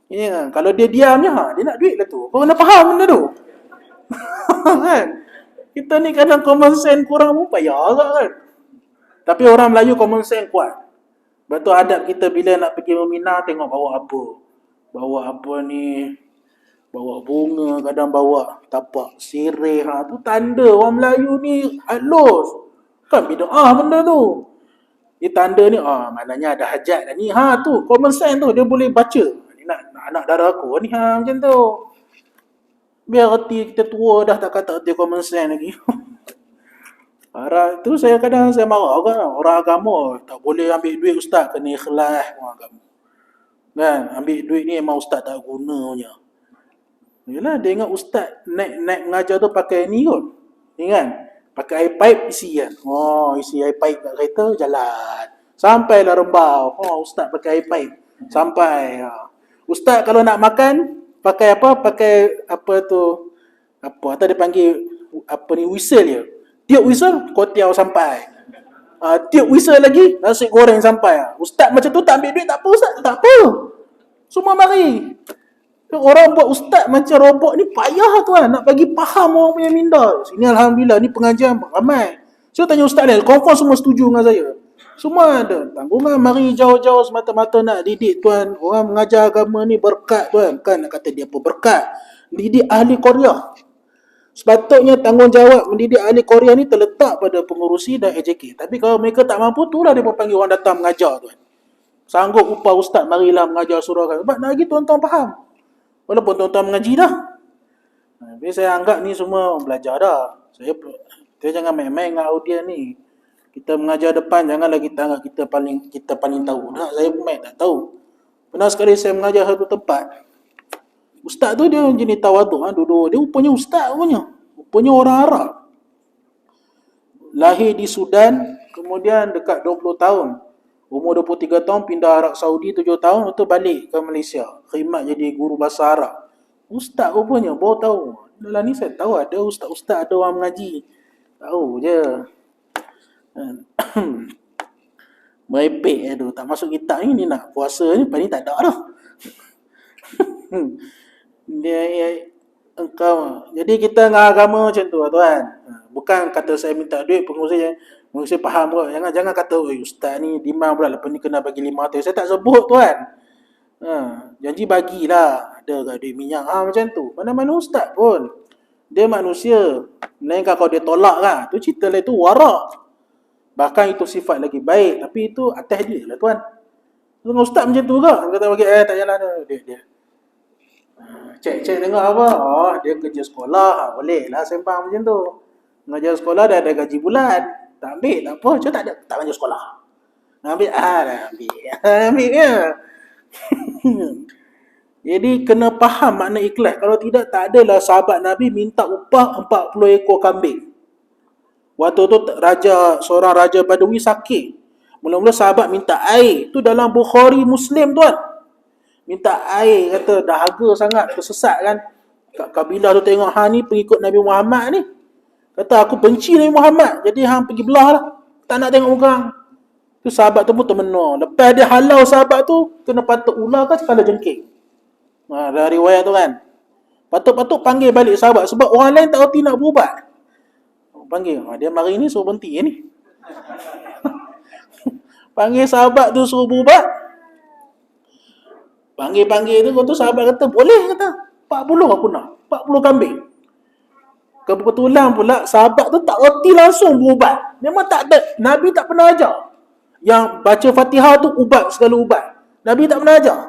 Ini kan, kalau dia diam je, dia nak duit lah tu. Kau kena faham benda tu. Kan? Kita ni kadang common sense kurang pun payah agak kan. Tapi orang Melayu common sense kuat. Betul adab kita bila nak pergi meminah, tengok bawa apa. Bawa apa ni, bawa bunga, kadang bawa tapak sirih. Tu tanda orang Melayu ni halus. Kan bid'ah benda tu. Ni tanda ni, maknanya ada hajat dah ni. Tu, common sense tu, dia boleh baca. Ni nak anak dara aku ni, macam tu. Biar reti kita tua dah tak kata reti common sense lagi. Tu saya kadang saya marah kan. Orang agama tak boleh ambil duit ustaz, kena ikhlas orang agama. Kan, ambil duit ni memang ustaz tak guna punya. Yalah, dia ingat ustaz naik mengajar tu pakai ni kot. Ni kan, pakai air pipe isi kan. Isi air pipe kat kereta, jalan. Sampailah Rembau. Ustaz pakai air pipe. Sampai. Ustaz kalau nak makan, pakai apa? Pakai apa tu? Atau dia panggil whistle je. Tiup whistle, kotiau sampai. Tiup whistle lagi, nasi goreng sampai. Ustaz macam tu tak ambil duit, tak apa ustaz? Tak apa. Semua mari. Orang buat ustaz macam robot ni payah tuan. Nak bagi faham orang punya minda. Sini Alhamdulillah, ni pengajian ramai. Saya tanya ustaz lain, confirm semua setuju dengan saya. Semua ada tanggungan, mari jauh-jauh semata-mata nak didik tuan. Orang mengajar agama ni berkat tuan. Kan nak kata dia apa berkat. Didik ahli Korea. Sepatutnya tanggungjawab mendidik ahli Korea ni terletak pada pengurusi dan AJK. Tapi kalau mereka tak mampu, itulah dia panggil orang datang mengajar tuan. Sanggup upah ustaz, marilah mengajar surah kan. Sebab nak lagi tuan-tuan faham. Walaupun tuan-tuan mengaji dah. Tapi saya anggap ni semua belajar dah. Kita jangan main-main dengan audiens ni. Kita mengajar depan, janganlah kita anggap kita paling tahu. Saya pun tak tahu. Pernah sekali saya mengajar satu tempat. Ustaz tu dia jenis tawaduk, duduk. Dia rupanya ustaz punya. Rupanya orang Arab. Lahir di Sudan, kemudian dekat 20 tahun. Umur 23 tahun, pindah Arab Saudi 7 tahun, lepas tu balik ke Malaysia. Khidmat jadi guru bahasa Arab. Ustaz rupanya, baru tahu. Dalam ni saya tahu ada ustaz-ustaz, ada orang mengaji. Tahu je. Merepek tu. Tak masuk kitab ni nak puasa ni, paling tak ada dah. Jadi kita dengan agama macam tu tuan. Bukan kata saya minta duit pengurusi faham kot. Jangan kata ustaz ni demand pula lepas ni kena bagi 500. Saya tak sebut tuan. Janji bagilah. Ada kat duit minyak macam tu. Mana-mana ustaz pun dia manusia. Melainkan kalau dia tolak kan, tu cerita lain, tu warak. Bahkan itu sifat lagi baik, tapi itu atas dia lah tuan. Dengan ustaz macam tu ke? Kata bagi tak jalan dia. Cek tengok apa? Dia kerja sekolah. Boleh lah sembang macam tu. Mengajar sekolah dah ada gaji bulan. Tak ambil, tak apa. Cuma tak lanjut sekolah. Ambil, dah ambil ya. Jadi kena faham makna ikhlas. Kalau tidak, tak adalah sahabat Nabi minta upah 40 ekor kambing. Waktu tu seorang raja Badui sakit. Mula-mula sahabat minta air. Itu dalam Bukhari Muslim tuan. Minta air, kata dahaga sangat, tersesat kan. Kabilah tu tengok ni pengikut Nabi Muhammad ni. Kata aku benci Nabi Muhammad, jadi hang pergi belah lah. Tak nak tengok muka. Tu sahabat tu pun termenung. Lepas dia halau sahabat tu, kena patut ular kan kepala jengking. Dari riwayat tu kan. Patut panggil balik sahabat. Sebab orang lain tak reti nak berubat. Panggil, dia mari ni suruh berhenti ni. Panggil sahabat tu suruh berubat. Panggil tu sahabat kata, boleh kata. 40 aku nak. 40 kambing. Kebetulan pula sahabat tu tak reti langsung berubat. Memang tak ada. Nabi tak pernah ajar. Yang baca Fatihah tu ubat segala ubat. Nabi tak pernah ajar.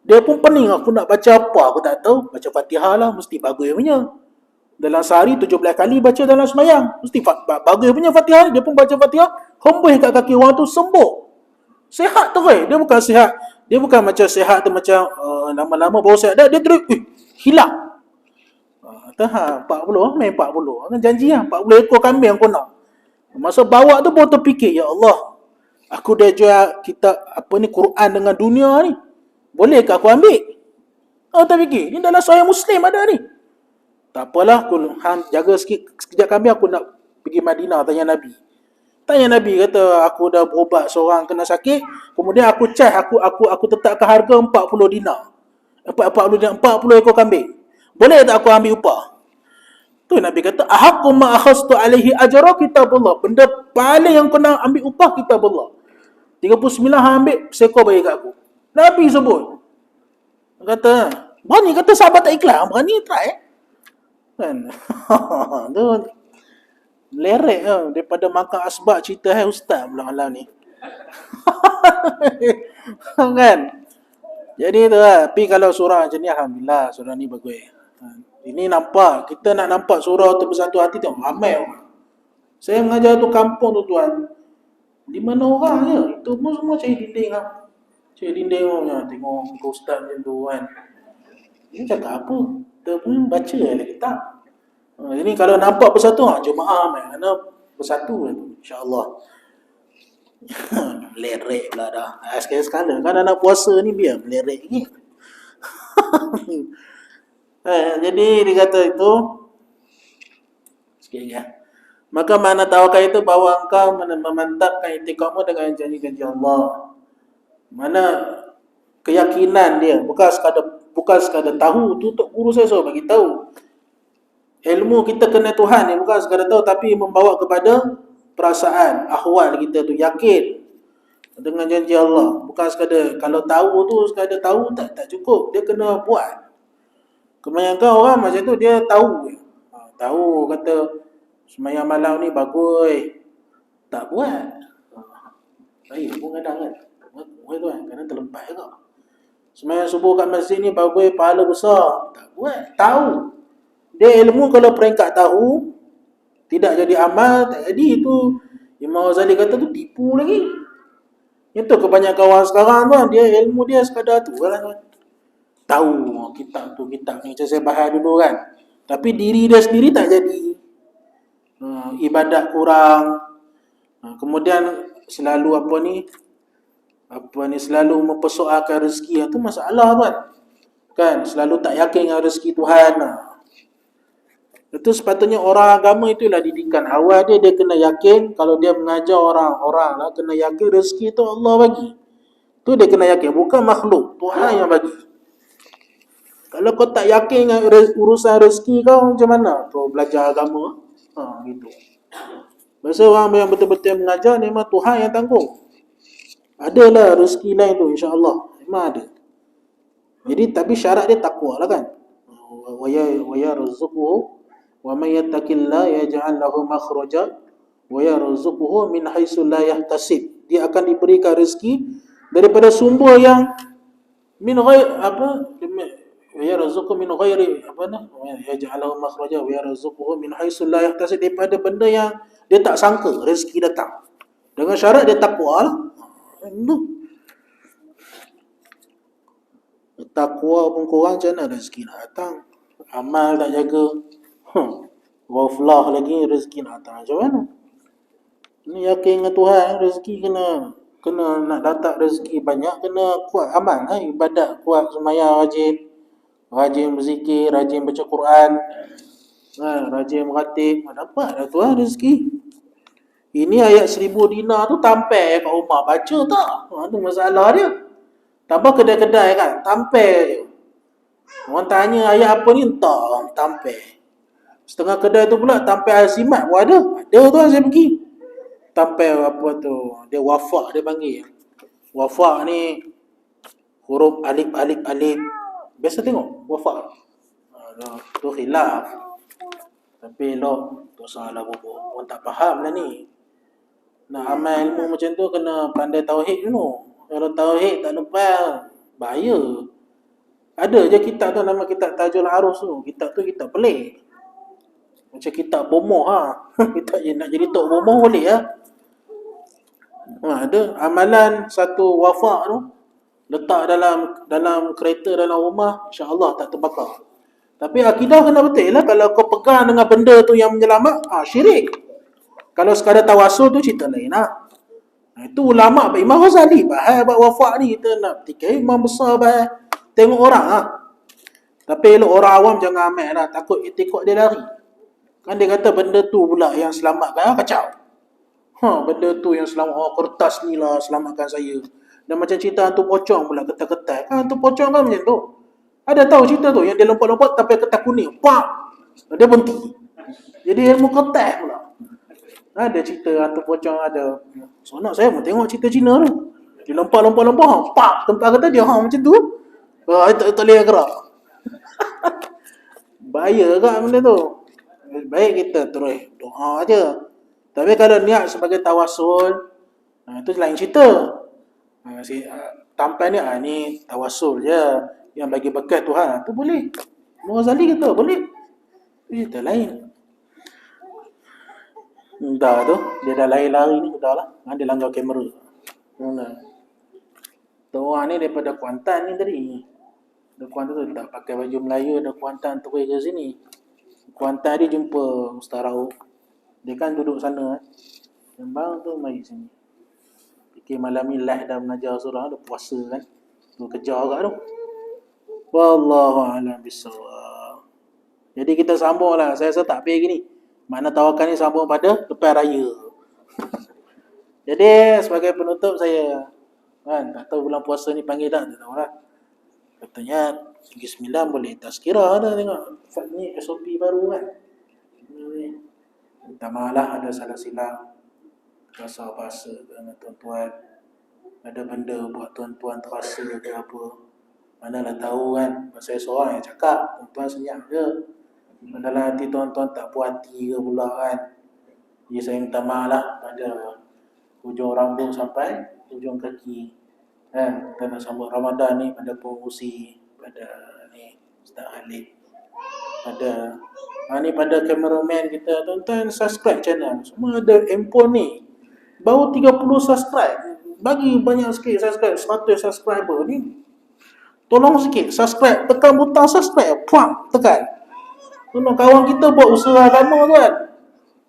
Dia pun pening, aku nak baca apa aku tak tahu. Baca Fatihah lah, mesti bagus punya. Dalam sehari 17 kali baca dalam semayang. Mesti bagus punya Fatihah. Dia pun baca Fatihah, hembus kat kaki orang tu sembuh. Sehat tu dia bukan sihat. Dia bukan macam sihat tu macam lama-lama baru sihat. Dia terus hilang. 40 main 40. Kan janji lah 40 ekor kambing aku nak. Masa bawa tu baru terfikir, ya Allah, aku dah jual kitab Quran dengan dunia ni. Bolehkah aku ambil? Tak fikir. Ni dalam Sahih Muslim ada ni. Tak apalah, aku jaga sekejap kambing, aku nak pergi Madinah tanya Nabi. Tanya Nabi, kata aku dah berubat seorang kena sakit, kemudian aku tetapkan harga 40 dinar. 40 ekor kambing. Boleh tak aku ambil upah? Tu Nabi kata, ahaqqu ma akhastu alaihi ajra kitabullah. Benda paling yang kena ambil upah kitabullah. 39 hang ambil, sekor bagi kat aku. Nabi sebut. Kata, berani kata sahabat tak ikhlas, berani try kan. Tu lerek daripada makan asbak cerita ustaz pula malam ni. Kan? Jadi tu lah. Tapi kalau surah macam ni, alhamdulillah, surah ni bagus. Ini nampak, kita nak nampak surah tu bersatu hati tu ramai orang. Saya mengajar tu kampung tu tuan. 5 orang je. Itu pun semua cari dinding lah. Cari dinding orang. Tengok muka ustaz macam tu kan. Ini cakap apa? Kita pun baca lah kitab. Jadi kalau nampak bersatu, jemaah mai. Kerana bersatu lah tu. InsyaAllah. Melerek pula dah. Sekali-sekala. Kan anak puasa ni biar melerek lagi. Jadi dia kata itu. Sikit ya. Maka makna tawakal itu bahawa engkau memantapkan itikadmu dengan janji-janji Allah. Mana keyakinan dia, bukan sekadar tahu. Tu tok guru saya suruh bagi tahu. Ilmu kita kena Tuhan ni bukan sekadar tahu, tapi membawa kepada perasaan, ahwal kita tu yakin dengan janji Allah. Bukan sekadar kalau tahu tu sekadar tahu tak cukup, dia kena buat. Kebanyakan orang macam tu dia tahu. Tahu kata semayang malam ni bagus, tak buat. Saya pun kadang kan, buat tu kan, kadang terlepas juga. Semayang subuh kat masjid ni bagus, pahala besar, tak buat. Tahu. Dia ilmu kalau peringkat tahu, tidak jadi amal, tak jadi. Itu Imam Ghazali kata tu tipu lagi. Itu kebanyakan orang sekarang tu, dia ilmu dia sekadar tu kan. Tahu kitab tu, kitab ni macam saya bahas dulu kan. Tapi diri dia sendiri tak jadi. Ibadat kurang. Kemudian selalu selalu mempersoalkan rezeki. Itu masalah kan. Selalu tak yakin dengan rezeki Tuhan. Itu sepatutnya orang agama itulah didikan awal dia kena yakin. Kalau dia mengajar orang lah, kena yakin rezeki itu Allah bagi. Tu dia kena yakin, bukan makhluk, Tuhan yang bagi. Kalau kau tak yakin dengan urusan rezeki kau, macam mana kau belajar agama? Gitu. Biasa orang yang betul-betul mengajar memang Tuhan yang tanggung. Adalah rezeki lain tu, insya-Allah. Memang ada. Jadi tapi syarat dia takwa lah kan. Wa yarzuquhu wa may yattaqillaha yaj'al lahu makhraja wa yarzuquhu min haitsu la yahtasib. Dia akan diberikan rezeki daripada sumber yang min ghair wa yarzuquhu min ghairi yaj'al lahu makhraja wa yarzuquhu min haitsu la yahtasib, daripada benda yang dia tak sangka rezeki datang. Dengan syarat dia takwa lah. Takwa pun kurang, macam mana rezeki nak datang? Amal tak jaga, ghaflah lagi, rezeki nak datang macam mana? Ni yakin dengan Tuhan, rezeki kena nak datang rezeki banyak, kena kuat amal lah, ibadat kuat, sembahyang rajin berzikir, rajin baca Quran, rajin meratib, dapat dah Tuhan rezeki. Ini ayat 1000 dinar tu tampil kat rumah, baca tak? Tu masalah dia. Tambah kedai-kedai kan, tampil je. Orang tanya ayat apa ni, entah, tampil. Setengah kedai tu pula tampil azimat pun ada. Ada tu saya pergi. Tampil apa tu, dia wafak dia panggil. Wafak ni huruf alif. Biasa tengok wafak. Tu khilaf. Tapi elok, tu salah bobo. Orang tak faham lah ni. Nak amal ilmu macam tu kena pandai tauhid dulu. Kalau tauhid tak lepas, bahaya. Ada je kitab tu, nama kitab Tajul Arus tu. Kitab tu kitab pelik. Macam kitab bomoh Kitab nak jadi tok bomoh boleh ada amalan satu wafak tu, letak dalam kereta, dalam rumah, insya-Allah tak terbakar. Tapi akidah kena betul lah. Kalau kau pegang dengan benda tu yang menyelamat, syirik. Kalau sekadar tawasul tu cerita lain Itu ulama' Imam Ghazali bahas buat wafak ni, kita nak petikai imam besar bahas. Tengok orang Tapi elok orang awam jangan ambil lah, takut etikot dia lari. Kan dia kata benda tu pula yang selamatkan, kacau. Benda tu yang selamat, kertas ni lah selamatkan saya. Dan macam cerita hantu pocong pula, ketat-ketat. Hantu pocong kan macam tu. Ada tahu cerita tu, yang dia lompat-lompat tapi ketat kuning, pak, dia berhenti. Jadi ilmu ketat pula. Ada cerita hantu pocong ada. Sonok saya pun tengok cerita Cina tu. Dia lompat, pak, tempat kata dia macam tu. Tak boleh gerak. Bahaya kan benda tu. Baik kita terus doa aja. Tapi kalau niat sebagai tawasul, Itu lain cerita. Tampan ni tawasul je. Yang bagi berkat Tuhan, tu boleh. Ghazali kata boleh. Itu cerita lain. Dah tu, dia dah lari-lari ni, dah lah. Dia langgar kamera. Tu orang ni daripada Kuantan ni tadi. Dari Kuantan tu tak pakai baju Melayu, dari Kuantan terus ke sini. Kuantan dia jumpa Ustaz Rauf. Dia kan duduk sana. Sembang tu mari sini. Fikir malam ni live dah mengajar surah, dah puasa kan. Tu kejar agak tu. Wallahu a'lam bissawab. Jadi kita sambung lah. Saya rasa tak habis gini. Makna tawakkal ni sambung pada lepas raya. Jadi sebagai penutup saya kan, tak tahu bulan puasa ni panggil tak tahu lah. Katanya Negeri Sembilan boleh tazkirah dah tengok. Ni SOP baru kan. Minta maaf lah ada salah silap. Rasa bahasa dengan tuan-tuan. Ada benda buat tuan-tuan terasa ke apa. Manalah tahu kan. Saya seorang yang cakap. Tuan-tuan senyap je. Dalam hati tuan-tuan tak puas hati ke pula kan. Jadi saya minta maaf lah pada hujung rambut sampai hujung kaki. Kita nak sambut Ramadan ni pada pengurusi, pada ni Ustaz Halid, pada ni pada cameraman kita. Tuan-tuan subscribe channel. Semua ada handphone ni. Baru 30 subscribe. Bagi banyak sikit subscribe, 100 subscriber ni. Tolong sikit subscribe, tekan butang subscribe, puang, tekan. Tolong kawan kita buat usaha lama tu kan.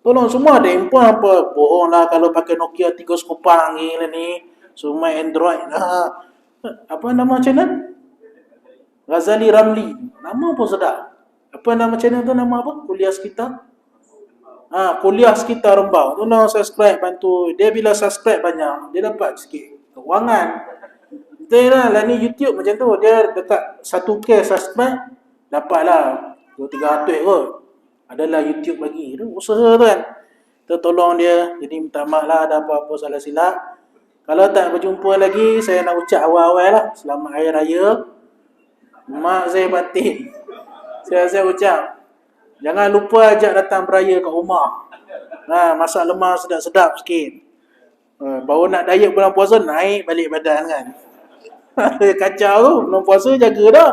Tolong semua ada handphone apa. Bohong lah kalau pakai Nokia 3 sekupang ni. Semua Android lah. Apa nama channel? Ghazali Ramli. Nama pun sedap. Apa nama channel tu, nama apa? Kuliah Sekitar. Kuliah Sekitar Rembau. Tolong subscribe, bantu. Dia bila subscribe banyak, dia dapat sikit kewangan. Betul lah ni YouTube macam tu. Dia dekat 1K subscribe, dapatlah 200-300 kot. Adalah YouTube bagi. Itu usaha tu kan. Kita tolong dia. Jadi minta maaf lah ada apa-apa salah silap. Kalau tak berjumpa lagi, saya nak ucap awal-awal lah. Selamat Hari Raya. Mak saya batin. Saya ucap. Jangan lupa ajak datang beraya kat rumah. Masak lemak sedap-sedap sikit. Baru nak diet bulan puasa, naik balik badan kan. Kacau tu. Bulan puasa jaga dah.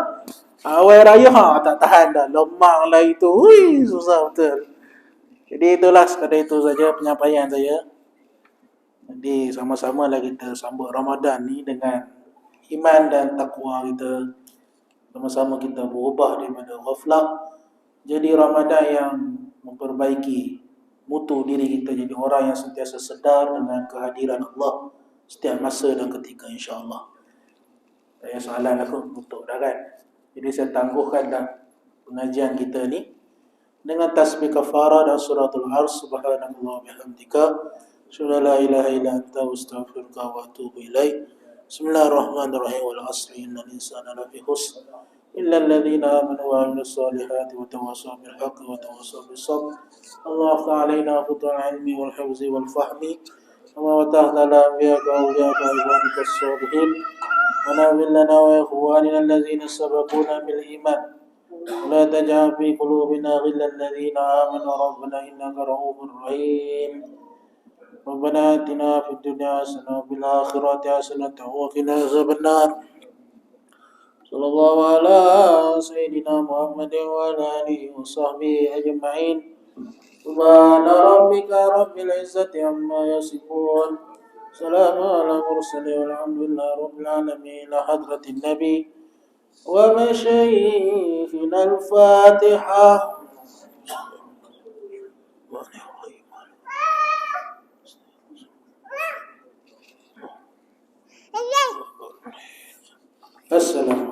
Awal raya tak tahan dah. Lemak lah itu. Hui, susah betul. Jadi itulah, sekadar itu saja penyampaian saya. Jadi sama-sama lah kita sambut Ramadan ni dengan iman dan takwa kita. Sama-sama kita berubah daripada ghaflah. Jadi Ramadan yang memperbaiki mutu diri kita. Jadi orang yang sentiasa sedar dengan kehadiran Allah setiap masa dan ketika, insya-Allah. Saya soalan aku untuk dah kan. Jadi saya tangguhkan dah pengajian kita ni dengan tasbih kafarah dan suratul ars. Subhanallah bihamdika, asyhadu an la ilaha illa anta, astaghfiruka wa atubu ilaik. Bismillahirrahmanirrahim. Wal 'asri innal insana lafi khusr illa alladhina amanu wa 'amilus solihati wa tawassaw bil haqqi wa tawassaw bis sabr. Allah ta'alaina futul ilmi wal hifzi wal fahmi. Wa ta'ala anbiyaka wa awliyaka wa ibadika as-salihin. ونغفر لنا وإخواننا الذين سبقونا بالإيمان ولا تجعل في قلوبنا غلا الذين آمنوا ربنا إنك رؤوف رحيم ربنا آتنا في الدنيا حسنة وفي الآخرة حسنة وقنا عذاب النار صلى الله على سيدنا محمد وعلى آله وصحبه أجمعين سبحان ربك رب العزة عما يصفون سلام على المرسلين والحمد لله رب العالمين. حضرة النبي ومشايخنا الفاتحة. السلام.